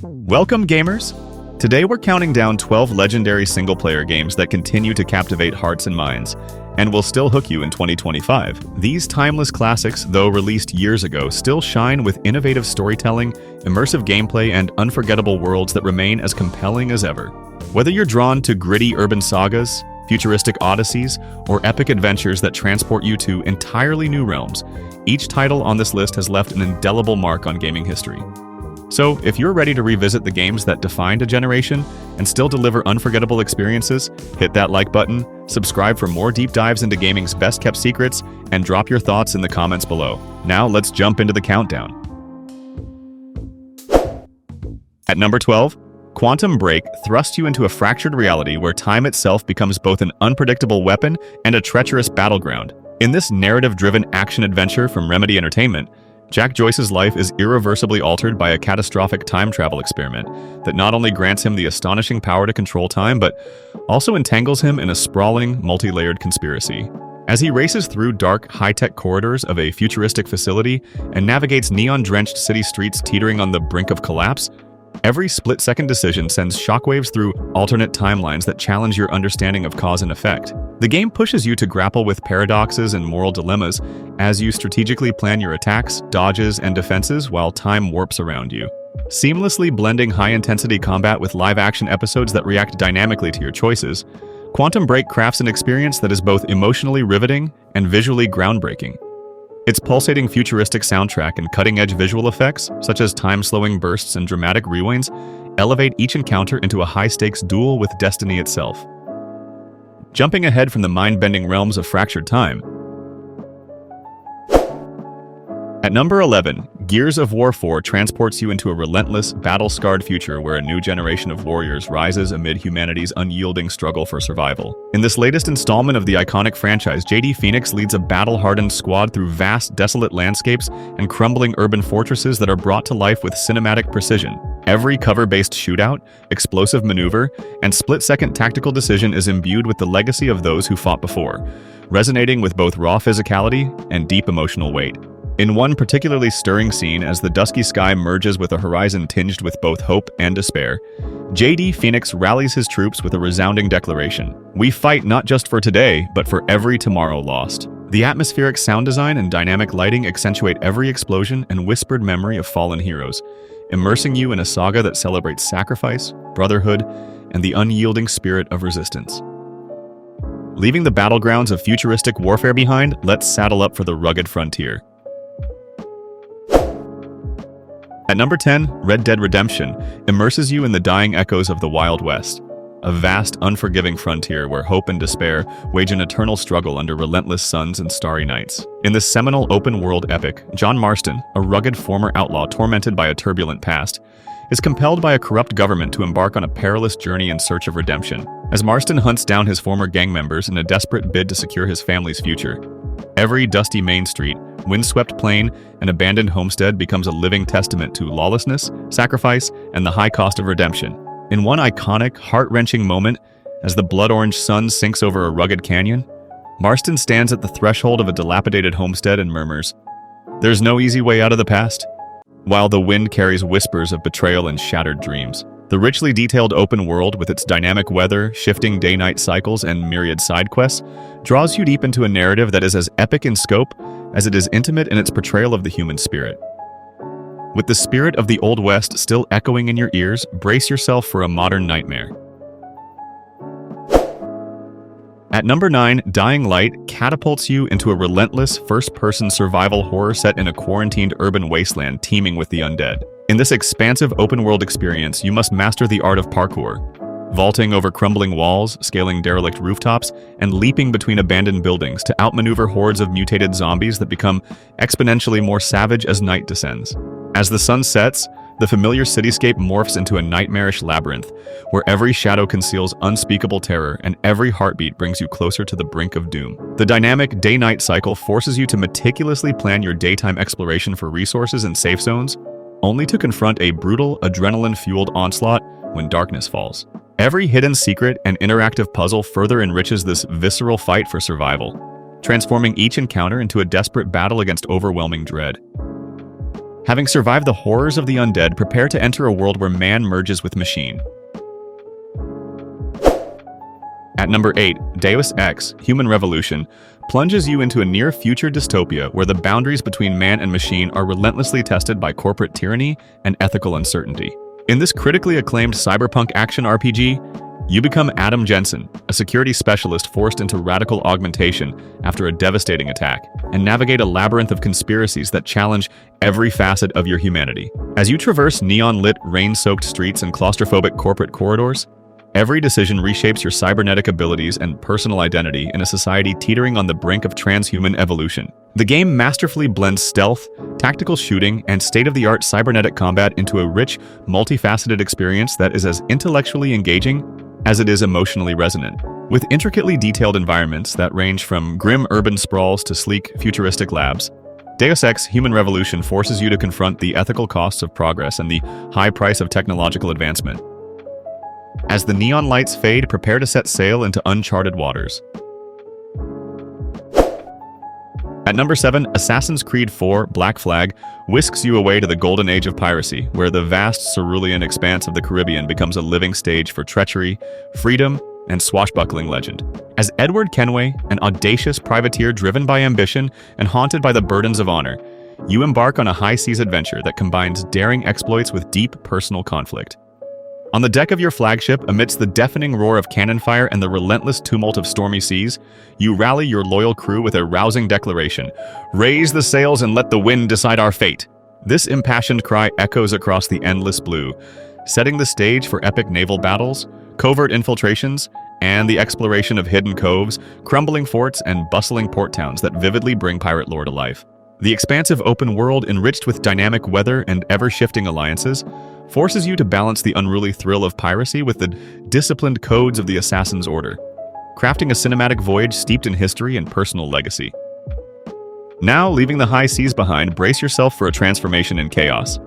Welcome, gamers! Today we're counting down 12 legendary single-player games that continue to captivate hearts and minds, and will still hook you in 2025. These timeless classics, though released years ago, still shine with innovative storytelling, immersive gameplay, and unforgettable worlds that remain as compelling as ever. Whether you're drawn to gritty urban sagas, futuristic odysseys, or epic adventures that transport you to entirely new realms, each title on this list has left an indelible mark on gaming history. So, if you're ready to revisit the games that defined a generation and still deliver unforgettable experiences, hit that like button, subscribe for more deep dives into gaming's best-kept secrets, and drop your thoughts in the comments below. Now, let's jump into the countdown. At number 12, Quantum Break thrusts you into a fractured reality where time itself becomes both an unpredictable weapon and a treacherous battleground. In this narrative-driven action-adventure from Remedy Entertainment, Jack Joyce's life is irreversibly altered by a catastrophic time travel experiment that not only grants him the astonishing power to control time, but also entangles him in a sprawling, multi-layered conspiracy. As he races through dark, high-tech corridors of a futuristic facility and navigates neon-drenched city streets teetering on the brink of collapse, every split-second decision sends shockwaves through alternate timelines that challenge your understanding of cause and effect. The game pushes you to grapple with paradoxes and moral dilemmas as you strategically plan your attacks, dodges, and defenses while time warps around you. Seamlessly blending high-intensity combat with live-action episodes that react dynamically to your choices, Quantum Break crafts an experience that is both emotionally riveting and visually groundbreaking. Its pulsating futuristic soundtrack and cutting-edge visual effects, such as time-slowing bursts and dramatic rewinds, elevate each encounter into a high-stakes duel with destiny itself. Jumping ahead from the mind-bending realms of fractured time. At number 11, Gears of War 4 transports you into a relentless, battle-scarred future where a new generation of warriors rises amid humanity's unyielding struggle for survival. In this latest installment of the iconic franchise, JD Phoenix leads a battle-hardened squad through vast, desolate landscapes and crumbling urban fortresses that are brought to life with cinematic precision. Every cover-based shootout, explosive maneuver, and split-second tactical decision is imbued with the legacy of those who fought before, resonating with both raw physicality and deep emotional weight. In one particularly stirring scene, as the dusky sky merges with a horizon tinged with both hope and despair, JD Phoenix rallies his troops with a resounding declaration: "We fight not just for today, but for every tomorrow lost." The atmospheric sound design and dynamic lighting accentuate every explosion and whispered memory of fallen heroes, immersing you in a saga that celebrates sacrifice, brotherhood, and the unyielding spirit of resistance. Leaving the battlegrounds of futuristic warfare behind, let's saddle up for the rugged frontier. At number 10, Red Dead Redemption immerses you in the dying echoes of the Wild West, a vast, unforgiving frontier where hope and despair wage an eternal struggle under relentless suns and starry nights. In this seminal open-world epic, John Marston, a rugged former outlaw tormented by a turbulent past, is compelled by a corrupt government to embark on a perilous journey in search of redemption. As Marston hunts down his former gang members in a desperate bid to secure his family's future, every dusty main street, windswept plain, and abandoned homestead becomes a living testament to lawlessness, sacrifice, and the high cost of redemption. In one iconic, heart-wrenching moment, as the blood-orange sun sinks over a rugged canyon, Marston stands at the threshold of a dilapidated homestead and murmurs, "There's no easy way out of the past," while the wind carries whispers of betrayal and shattered dreams. The richly detailed open world, with its dynamic weather, shifting day-night cycles, and myriad side quests, draws you deep into a narrative that is as epic in scope as it is intimate in its portrayal of the human spirit. With the spirit of the Old West still echoing in your ears, brace yourself for a modern nightmare. At number 9, Dying Light catapults you into a relentless first-person survival horror set in a quarantined urban wasteland teeming with the undead. In this expansive open-world experience, you must master the art of parkour, vaulting over crumbling walls, scaling derelict rooftops, and leaping between abandoned buildings to outmaneuver hordes of mutated zombies that become exponentially more savage as night descends. As the sun sets, the familiar cityscape morphs into a nightmarish labyrinth, where every shadow conceals unspeakable terror and every heartbeat brings you closer to the brink of doom. The dynamic day-night cycle forces you to meticulously plan your daytime exploration for resources and safe zones, only to confront a brutal, adrenaline-fueled onslaught when darkness falls. Every hidden secret and interactive puzzle further enriches this visceral fight for survival, transforming each encounter into a desperate battle against overwhelming dread. Having survived the horrors of the undead, prepare to enter a world where man merges with machine. At number 8, Deus Ex, Human Revolution, plunges you into a near-future dystopia where the boundaries between man and machine are relentlessly tested by corporate tyranny and ethical uncertainty. In this critically acclaimed cyberpunk action RPG, you become Adam Jensen, a security specialist forced into radical augmentation after a devastating attack, and navigate a labyrinth of conspiracies that challenge every facet of your humanity. As you traverse neon-lit, rain-soaked streets and claustrophobic corporate corridors, every decision reshapes your cybernetic abilities and personal identity in a society teetering on the brink of transhuman evolution. The game masterfully blends stealth, tactical shooting, and state-of-the-art cybernetic combat into a rich, multifaceted experience that is as intellectually engaging as it is emotionally resonant. With intricately detailed environments that range from grim urban sprawls to sleek, futuristic labs, Deus Ex: Human Revolution forces you to confront the ethical costs of progress and the high price of technological advancement. As the neon lights fade, prepare to set sail into uncharted waters. At number 7, Assassin's Creed 4: Black Flag whisks you away to the golden age of piracy, where the vast cerulean expanse of the Caribbean becomes a living stage for treachery, freedom, and swashbuckling legend. As Edward Kenway, an audacious privateer driven by ambition and haunted by the burdens of honor, you embark on a high-seas adventure that combines daring exploits with deep personal conflict. On the deck of your flagship, amidst the deafening roar of cannon fire and the relentless tumult of stormy seas, you rally your loyal crew with a rousing declaration: "Raise the sails and let the wind decide our fate." This impassioned cry echoes across the endless blue, setting the stage for epic naval battles, covert infiltrations, and the exploration of hidden coves, crumbling forts, and bustling port towns that vividly bring pirate lore to life. The expansive open world, enriched with dynamic weather and ever-shifting alliances, forces you to balance the unruly thrill of piracy with the disciplined codes of the Assassin's Order, crafting a cinematic voyage steeped in history and personal legacy. Now, leaving the high seas behind, brace yourself for a transformation in chaos.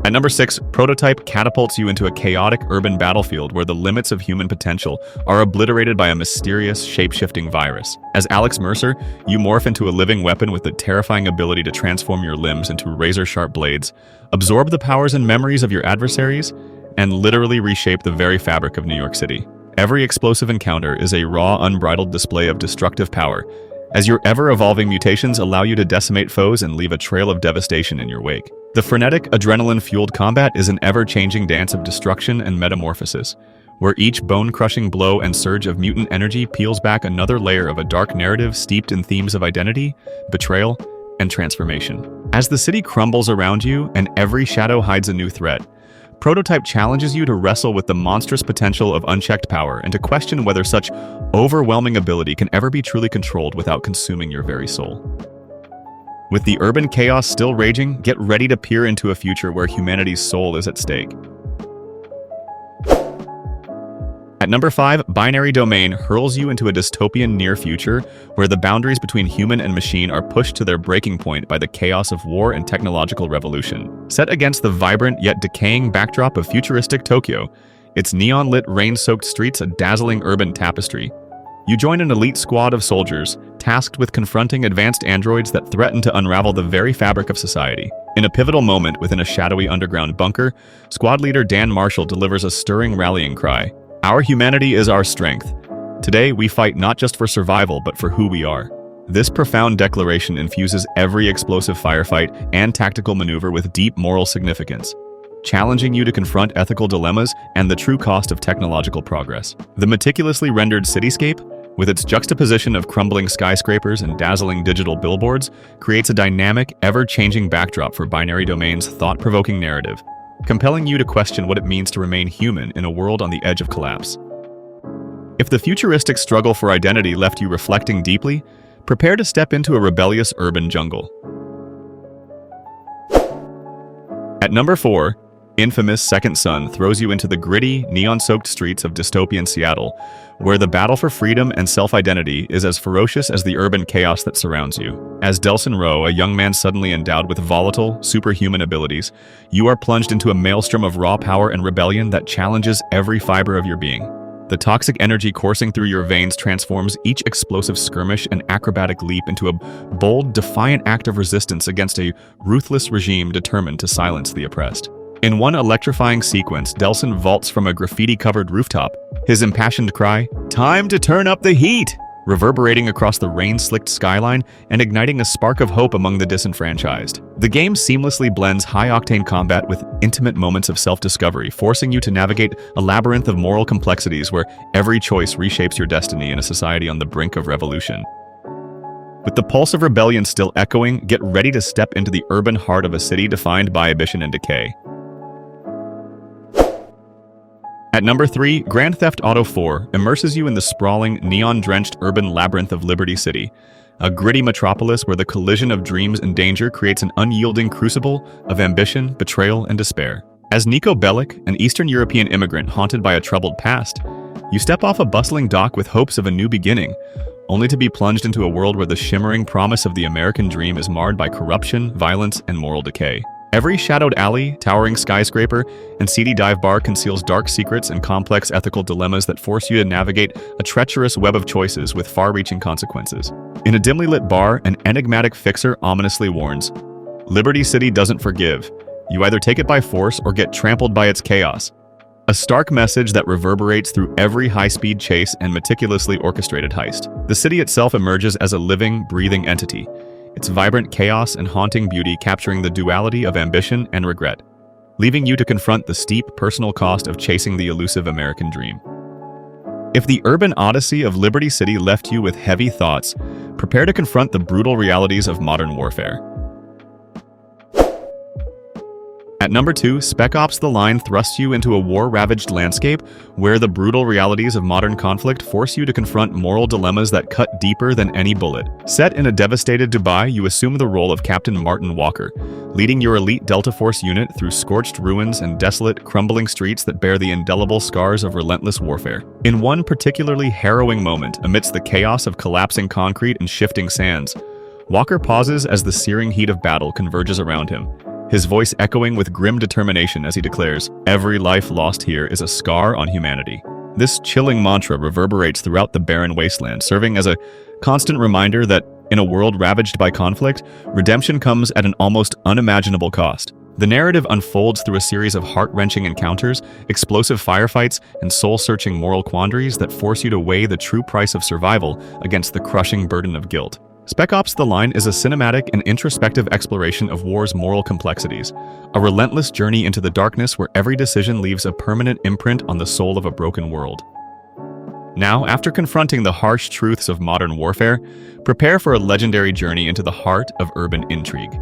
At number 6, Prototype catapults you into a chaotic urban battlefield where the limits of human potential are obliterated by a mysterious, shape-shifting virus. As Alex Mercer, you morph into a living weapon with the terrifying ability to transform your limbs into razor-sharp blades, absorb the powers and memories of your adversaries, and literally reshape the very fabric of New York City. Every explosive encounter is a raw, unbridled display of destructive power, as your ever-evolving mutations allow you to decimate foes and leave a trail of devastation in your wake. The frenetic, adrenaline-fueled combat is an ever-changing dance of destruction and metamorphosis, where each bone-crushing blow and surge of mutant energy peels back another layer of a dark narrative steeped in themes of identity, betrayal, and transformation. As the city crumbles around you and every shadow hides a new threat, Prototype challenges you to wrestle with the monstrous potential of unchecked power and to question whether such overwhelming ability can ever be truly controlled without consuming your very soul. With the urban chaos still raging, get ready to peer into a future where humanity's soul is at stake. At number 5, Binary Domain hurls you into a dystopian near future where the boundaries between human and machine are pushed to their breaking point by the chaos of war and technological revolution. Set against the vibrant yet decaying backdrop of futuristic Tokyo, its neon-lit, rain-soaked streets a dazzling urban tapestry, you join an elite squad of soldiers tasked with confronting advanced androids that threaten to unravel the very fabric of society. In a pivotal moment within a shadowy underground bunker, squad leader Dan Marshall delivers a stirring rallying cry: "Our humanity is our strength. Today, we fight not just for survival, but for who we are." This profound declaration infuses every explosive firefight and tactical maneuver with deep moral significance, challenging you to confront ethical dilemmas and the true cost of technological progress. The meticulously rendered cityscape, with its juxtaposition of crumbling skyscrapers and dazzling digital billboards, creates a dynamic, ever-changing backdrop for Binary Domain's thought-provoking narrative, compelling you to question what it means to remain human in a world on the edge of collapse. If the futuristic struggle for identity left you reflecting deeply, prepare to step into a rebellious urban jungle. At number 4, Infamous Second Son throws you into the gritty, neon-soaked streets of dystopian Seattle, where the battle for freedom and self-identity is as ferocious as the urban chaos that surrounds you. As Delson Rowe, a young man suddenly endowed with volatile, superhuman abilities, you are plunged into a maelstrom of raw power and rebellion that challenges every fiber of your being. The toxic energy coursing through your veins transforms each explosive skirmish and acrobatic leap into a bold, defiant act of resistance against a ruthless regime determined to silence the oppressed. In one electrifying sequence, Delson vaults from a graffiti-covered rooftop, his impassioned cry, "Time to turn up the heat!" reverberating across the rain-slicked skyline and igniting a spark of hope among the disenfranchised. The game seamlessly blends high-octane combat with intimate moments of self-discovery, forcing you to navigate a labyrinth of moral complexities where every choice reshapes your destiny in a society on the brink of revolution. With the pulse of rebellion still echoing, get ready to step into the urban heart of a city defined by ambition and decay. At number 3, Grand Theft Auto 4 immerses you in the sprawling, neon-drenched urban labyrinth of Liberty City, a gritty metropolis where the collision of dreams and danger creates an unyielding crucible of ambition, betrayal, and despair. As Nico Bellic, an Eastern European immigrant haunted by a troubled past, you step off a bustling dock with hopes of a new beginning, only to be plunged into a world where the shimmering promise of the American dream is marred by corruption, violence, and moral decay. Every shadowed alley, towering skyscraper, and seedy dive bar conceals dark secrets and complex ethical dilemmas that force you to navigate a treacherous web of choices with far-reaching consequences. In a dimly lit bar, an enigmatic fixer ominously warns, "Liberty City doesn't forgive. You either take it by force or get trampled by its chaos." A stark message that reverberates through every high-speed chase and meticulously orchestrated heist. The city itself emerges as a living, breathing entity, its vibrant chaos and haunting beauty capturing the duality of ambition and regret, leaving you to confront the steep personal cost of chasing the elusive American dream. If the urban odyssey of Liberty City left you with heavy thoughts, prepare to confront the brutal realities of modern warfare. At number 2, Spec Ops: The Line thrusts you into a war-ravaged landscape where the brutal realities of modern conflict force you to confront moral dilemmas that cut deeper than any bullet. Set in a devastated Dubai, you assume the role of Captain Martin Walker, leading your elite Delta Force unit through scorched ruins and desolate, crumbling streets that bear the indelible scars of relentless warfare. In one particularly harrowing moment, amidst the chaos of collapsing concrete and shifting sands, Walker pauses as the searing heat of battle converges around him, his voice echoing with grim determination as he declares, "Every life lost here is a scar on humanity." This chilling mantra reverberates throughout the barren wasteland, serving as a constant reminder that, in a world ravaged by conflict, redemption comes at an almost unimaginable cost. The narrative unfolds through a series of heart-wrenching encounters, explosive firefights, and soul-searching moral quandaries that force you to weigh the true price of survival against the crushing burden of guilt. Spec Ops: The Line is a cinematic and introspective exploration of war's moral complexities, a relentless journey into the darkness where every decision leaves a permanent imprint on the soul of a broken world. Now, after confronting the harsh truths of modern warfare, prepare for a legendary journey into the heart of urban intrigue.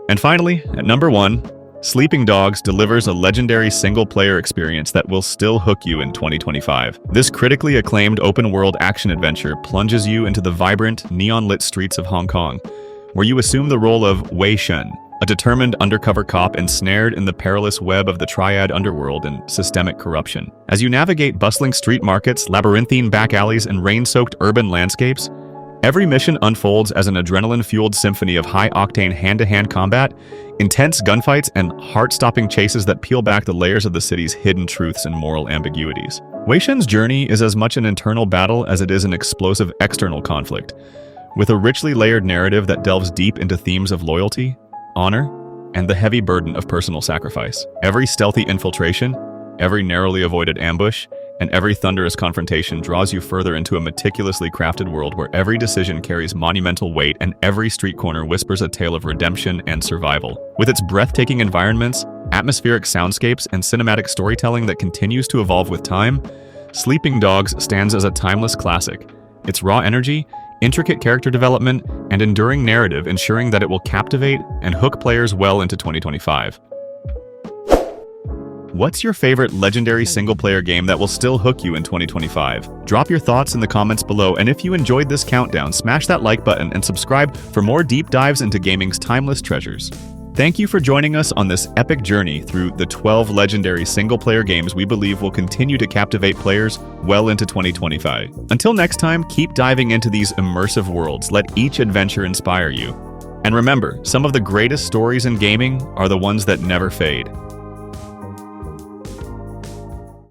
And finally, at number 1, Sleeping Dogs delivers a legendary single-player experience that will still hook you in 2025. This critically acclaimed open-world action-adventure plunges you into the vibrant, neon-lit streets of Hong Kong, where you assume the role of Wei Shen, a determined undercover cop ensnared in the perilous web of the triad underworld and systemic corruption. As you navigate bustling street markets, labyrinthine back alleys, and rain-soaked urban landscapes, every mission unfolds as an adrenaline-fueled symphony of high-octane hand-to-hand combat, intense gunfights, and heart-stopping chases that peel back the layers of the city's hidden truths and moral ambiguities. Wei Shen's journey is as much an internal battle as it is an explosive external conflict, with a richly layered narrative that delves deep into themes of loyalty, honor, and the heavy burden of personal sacrifice. Every stealthy infiltration, every narrowly avoided ambush, and every thunderous confrontation draws you further into a meticulously crafted world where every decision carries monumental weight and every street corner whispers a tale of redemption and survival. With its breathtaking environments, atmospheric soundscapes, and cinematic storytelling that continues to evolve with time, Sleeping Dogs stands as a timeless classic, its raw energy, intricate character development, and enduring narrative ensuring that it will captivate and hook players well into 2025. What's your favorite legendary single-player game that will still hook you in 2025? Drop your thoughts in the comments below, and if you enjoyed this countdown, smash that like button and subscribe for more deep dives into gaming's timeless treasures. Thank you for joining us on this epic journey through the 12 legendary single-player games we believe will continue to captivate players well into 2025. Until next time, keep diving into these immersive worlds. Let each adventure inspire you. And remember, some of the greatest stories in gaming are the ones that never fade.